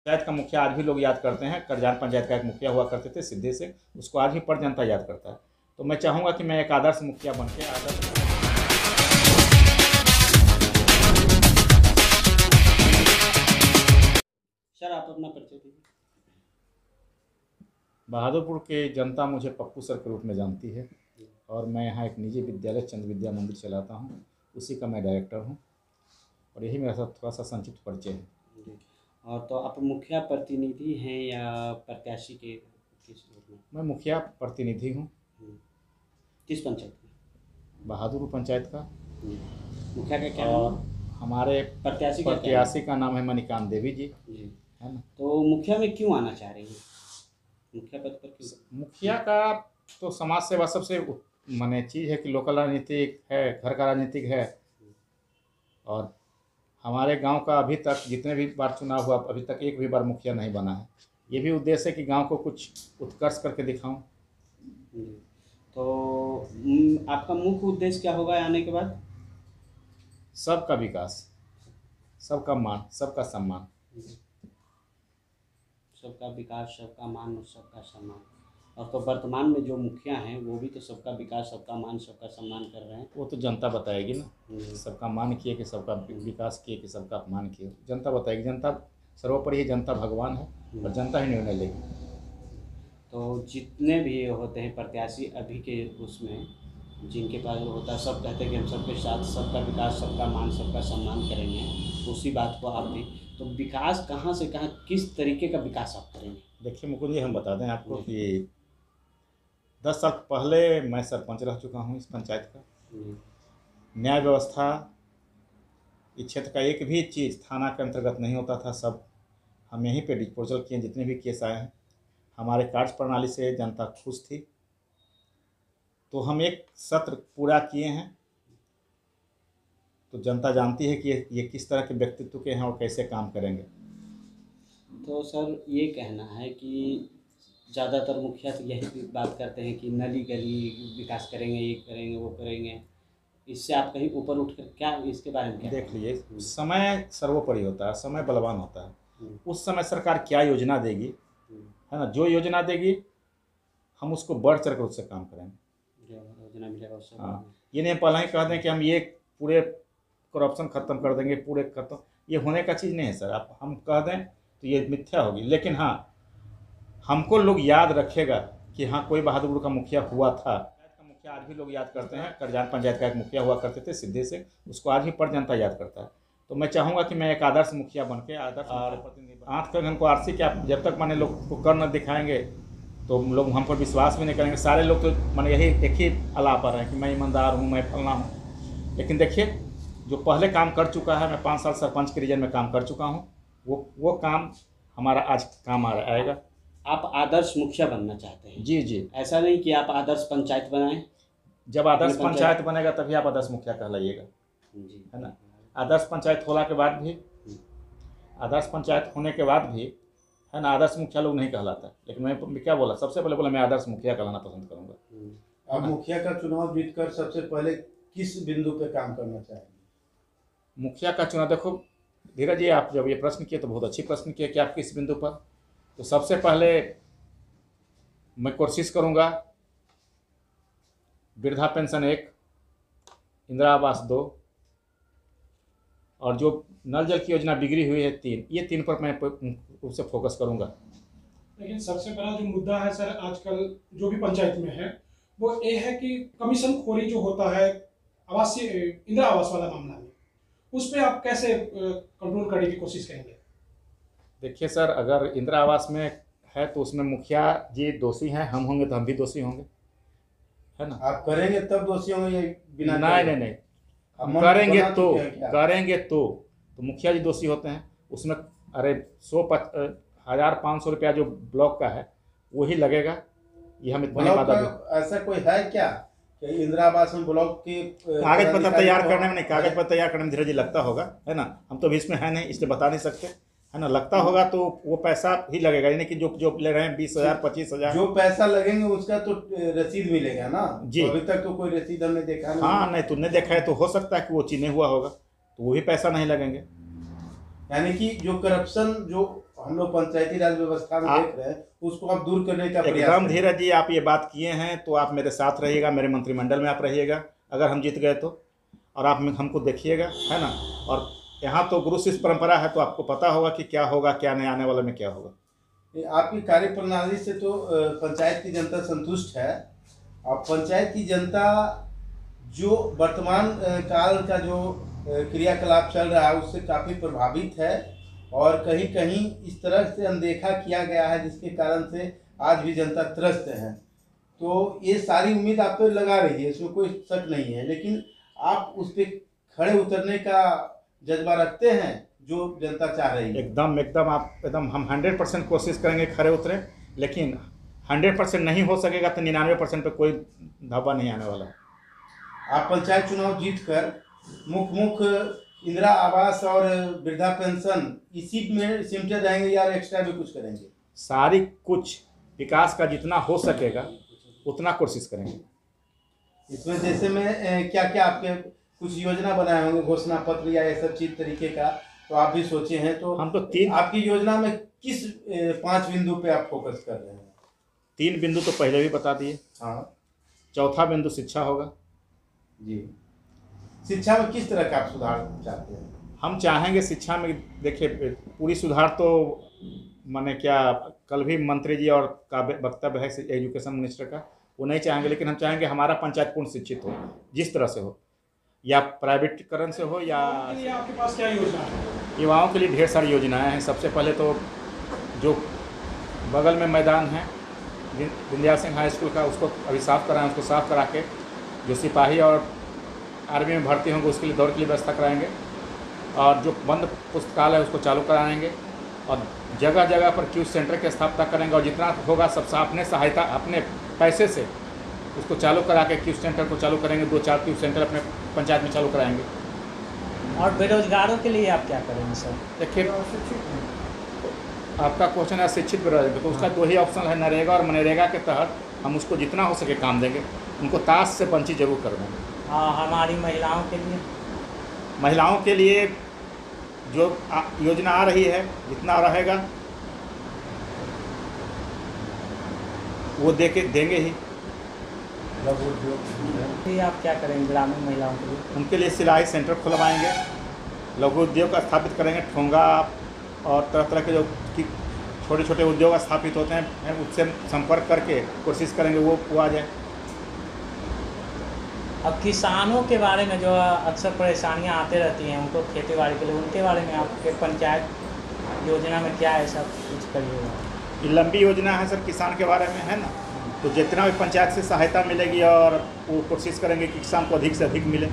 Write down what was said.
पंचायत का मुखिया आज भी लोग याद करते हैं। करजान पंचायत का एक मुखिया हुआ करते थे सिद्धे से, उसको आज भी पर जनता याद करता है। तो मैं चाहूँगा कि मैं एक आदर्श मुखिया बन के सर आप अपना परिचय दीजिए। बहादुरपुर के जनता मुझे पप्पू सर के रूप में जानती है और मैं यहाँ एक निजी विद्यालय चंद्र विद्या मंदिर चलाता हूँ, उसी का मैं डायरेक्टर हूँ और यही मेरा थोड़ा सा संक्षिप्त परिचय है। जी। और तो आप मुखिया प्रतिनिधि हैं या प्रत्याशी के किस रूप में? मैं मुखिया प्रतिनिधि हूँ। किस पंचायत में? बहादुरपुर पंचायत का। मुखिया का क्या और नाम है? हमारे प्रत्याशी का नाम है मणिकांत देवी जी, है ना। तो मुखिया में क्यों आना चाह रही हैं? मुखिया पद पर क्यों? मुखिया का तो समाज सेवा सबसे माने चीज़ है कि लोकल राजनीतिक है, घर का राजनीतिक है। और हमारे गांव का अभी तक जितने भी बार चुनाव हुआ अभी तक एक भी बार मुखिया नहीं बना है। ये भी उद्देश्य है कि गांव को कुछ उत्कर्ष करके दिखाऊं। तो आपका मुख्य उद्देश्य क्या होगा आने के बाद? सबका विकास, सबका मान, सबका सम्मान। सबका विकास, सबका मान और सबका सम्मान। और तो वर्तमान में जो मुखिया हैं वो भी तो सबका विकास, सबका मान, सबका सम्मान कर रहे हैं। वो तो जनता बताएगी ना, सबका मान किए कि सबका विकास किए कि सबका अपमान किए, जनता बताएगी। जनता सर्वोपरि ही, जनता भगवान है और जनता ही निर्णय लेगी। तो जितने भी होते हैं प्रत्याशी अभी के उसमें जिनके पास होता है, सब कहते हैं कि हम सबके साथ सबका विकास, सबका मान, सबका सम्मान करेंगे। उसी बात को आप भी तो विकास कहाँ से कहाँ, किस तरीके का विकास आप करेंगे? देखिए मुकुंद जी, हम बता दें आपको कि 10 साल पहले मैं सरपंच रह चुका हूँ इस पंचायत का। न्याय व्यवस्था इस क्षेत्र का एक भी चीज़ थाना के अंतर्गत नहीं होता था, सब हम यहीं पे डिस्पोजल किए। जितने भी केस आए हैं हमारे कार्य प्रणाली से जनता खुश थी, तो हम एक सत्र पूरा किए हैं। तो जनता जानती है कि ये किस तरह के व्यक्तित्व के हैं और कैसे काम करेंगे। तो सर ये कहना है कि ज़्यादातर मुखिया तो यही बात करते हैं कि नली गली विकास करेंगे, ये करेंगे, वो करेंगे। इससे आप कहीं ऊपर उठ कर क्या इसके बारे में क्या देख लीजिए, समय सर्वोपरि होता है, समय बलवान होता है। उस समय सरकार क्या योजना देगी, है ना, जो योजना देगी हम उसको बढ़ चढ़ कर उससे काम करेंगे। योजना मिलेगा उससे। हाँ, ये नहीं पहले ही कह दें कि हम ये पूरे करप्शन ख़त्म कर देंगे, पूरे खत्म, ये होने का चीज़ नहीं है सर। आप हम कह दें तो ये मिथ्या होगी। लेकिन हाँ, हमको लोग याद रखेगा कि हाँ कोई बहादुरपुर का मुखिया हुआ था। मुखिया आज भी लोग याद करते हैं। करजान पंचायत का एक मुखिया हुआ करते थे सिद्धे से, उसको आज भी पर जनता याद करता है। तो मैं चाहूँगा कि मैं एक आदर्श मुखिया बन के आदर्श आँख के घन को आरसी कि आप जब तक मैंने लोग को कर न दिखाएंगे तो लोग हम पर विश्वास भी नहीं करेंगे। सारे लोग तो मैंने यही एक ही अला पर हैं कि मैं ईमानदार हूँ, मैं फलना हूँ। लेकिन देखिए, जो पहले काम कर चुका है, मैं 5 साल सरपंच के रीजन में काम कर चुका हूँ, वो काम हमारा आज काम आएगा। आप आदर्श मुखिया बनना चाहते हैं? जी जी। ऐसा नहीं कि आप आदर्श पंचायत बनाएं। जब आदर्श पंचायत बनेगा तभी आप आदर्श मुखिया कहलाइएगा, है ना। आदर्श पंचायत होने के बाद भी, आदर्श पंचायत होने के बाद भी, है ना, आदर्श मुखिया लोग नहीं कहलाता। लेकिन मैं क्या बोला, सबसे पहले बोला मैं आदर्श मुखिया कहलाना पसंद करूँगा। अब मुखिया का चुनाव जीतकर सबसे पहले किस बिंदु पे काम करना चाहेंगे? मुखिया का चुनाव, देखो धीरज जी, आप जब ये प्रश्न किए तो बहुत अच्छी प्रश्न किए कि आप किस बिंदु पर। तो सबसे पहले मैं कोशिश करूंगा वृद्धा पेंशन 1, इंदिरा आवास 2 और जो नल जल की योजना बिगड़ी हुई है 3, ये 3 पर मैं उससे फोकस करूंगा। लेकिन सबसे बड़ा जो मुद्दा है सर आजकल जो भी पंचायत में है वो ये है कि कमीशन खोरी जो होता है आवासीय इंदिरा आवास वाला मामला में, उस पर आप कैसे कंट्रोल करने की कोशिश करेंगे? देखिए सर, अगर इंदिरा आवास में है तो उसमें मुखिया जी दोषी हैं, हम होंगे तो हम भी दोषी होंगे, है ना। आप करेंगे तब दोषी होंगे या बिना? नहीं, करेंगे तो मुखिया जी दोषी होते हैं उसमें। अरे 1,500 रुपया जो ब्लॉक का है वही लगेगा, ये हम इतना वादा दें। ऐसा कोई है क्या कि इंदिरा आवास में ब्लॉक के कागज पत्र तैयार करने में नहीं, कागज पत्र तैयार करने में धीरे लगता होगा, है ना। हम तो भी इसमें है नहीं, इसलिए बता नहीं सकते, है ना। लगता होगा तो वो पैसा ही लगेगा, यानी कि जो ले रहे हैं 20,000 25,000, जो पैसा लगेंगे उसका तो रसीद मिलेगा ना जी। तो अभी तक तो कोई रसीद हमने देखा नहीं। हाँ नहीं, तुमने देखा है तो हो सकता है कि वो चीज़ नहीं हुआ होगा, तो वो भी पैसा नहीं लगेंगे। यानी कि जो करप्शन जो हम लोग पंचायती राज व्यवस्था में देख रहे हैं, उसको आप दूर करने का प्रयास एकदम करें। धीरज जी, आप ये बात किए हैं तो आप मेरे साथ रहिएगा, मेरे मंत्रिमंडल में आप रहिएगा अगर हम जीत गए तो, और आप हमको देखिएगा, है ना। और यहाँ तो गुरु शिष्य परंपरा है, तो आपको पता होगा कि क्या होगा क्या नहीं, आने वाले में क्या होगा। आपकी कार्य प्रणाली से तो पंचायत की जनता संतुष्ट है। अब पंचायत की जनता जो वर्तमान काल का जो क्रियाकलाप चल रहा है उससे काफ़ी प्रभावित है, और कहीं कहीं इस तरह से अनदेखा किया गया है जिसके कारण से आज भी जनता त्रस्त है। तो ये सारी उम्मीद आप पे लगा रही है, इसमें कोई शक नहीं है, लेकिन आप उस पर खड़े उतरने का जज्बा रखते हैं जो जनता चाह रही है। एकदम एकदम आप एकदम हम 100% कोशिश करेंगे खड़े उतरे, लेकिन 100% नहीं हो सकेगा तो 99% पे कोई धब्बा नहीं आने वाला है। आप पंचायत चुनाव जीतकर मुख्य इंदिरा आवास और वृद्धा पेंशन इसी में सिमटे रहेंगे या एक्स्ट्रा भी कुछ करेंगे? सारी कुछ विकास का जितना हो सकेगा उतना कोशिश करेंगे। इसमें जैसे में क्या क्या आपके कुछ योजना बनाए होंगे, घोषणा पत्र या ये सब चीज तरीके का, तो आप भी सोचे हैं, तो हम तो आपकी योजना में किस 5 बिंदु पे आप फोकस कर रहे हैं? 3 बिंदु तो पहले भी बता दिए। हाँ चौथा बिंदु शिक्षा होगा जी। शिक्षा में किस तरह का आप सुधार चाहते हैं? हम चाहेंगे शिक्षा में, देखिए पूरी सुधार तो माने क्या, कल भी मंत्री जी और का वक्तव्य है एजुकेशन मिनिस्टर का, वो नहीं चाहेंगे, लेकिन हम चाहेंगे हमारा पंचायत पूर्ण शिक्षित हो, जिस तरह से हो, या प्राइवेटीकरण से हो या। ये आपके पास क्या योजना है? युवाओं के लिए ढेर सारी योजनाएं हैं। सबसे पहले तो जो बगल में मैदान है विंध्या सिंह हाई स्कूल का, उसको अभी साफ़ कराएं, उसको साफ़ करा के जो सिपाही और आर्मी में भर्ती होंगे उसके लिए दौड़ के लिए व्यवस्था कराएंगे, और जो बंद पुस्तकालय है उसको चालू कराएंगे, और जगह जगह पर क्यूज सेंटर की स्थापना करेंगे, और जितना होगा सब अपने सहायता अपने पैसे से उसको चालू करा के क्यूज सेंटर को चालू करेंगे। 2-4 क्यूज सेंटर अपने पंचायत में चालू कराएंगे। और बेरोजगारों के लिए आप क्या करेंगे सर? देखिए आपका क्वेश्चन है शिक्षित बेरोजगार, तो उसका 2 ही ऑप्शन है, नरेगा और मनरेगा के तहत हम उसको जितना हो सके काम देंगे, उनको ताश से वंचित जरूर कर देंगे। हमारी महिलाओं के लिए? महिलाओं के लिए जो योजना आ रही है जितना रहेगा वो देंगे ही। ये आप क्या करेंगे ग्रामीण महिलाओं के लिए? उनके लिए सिलाई सेंटर खुलवाएंगे, लघु उद्योग का स्थापित करेंगे, ठोंगा और तरह तरह के जो छोटे छोटे उद्योग स्थापित होते हैं उससे संपर्क करके कोशिश करेंगे वो आ जाए। अब किसानों के बारे में जो अक्सर परेशानियां आते रहती हैं उनको खेती बाड़ी के लिए, उनके बारे में आपके पंचायत योजना में क्या ऐसा कुछ करिएगा? ये लंबी योजना है सर, किसान के बारे में है ना, तो जितना भी पंचायत से सहायता मिलेगी और वो कोशिश करेंगे कि किसान को अधिक से अधिक मिले।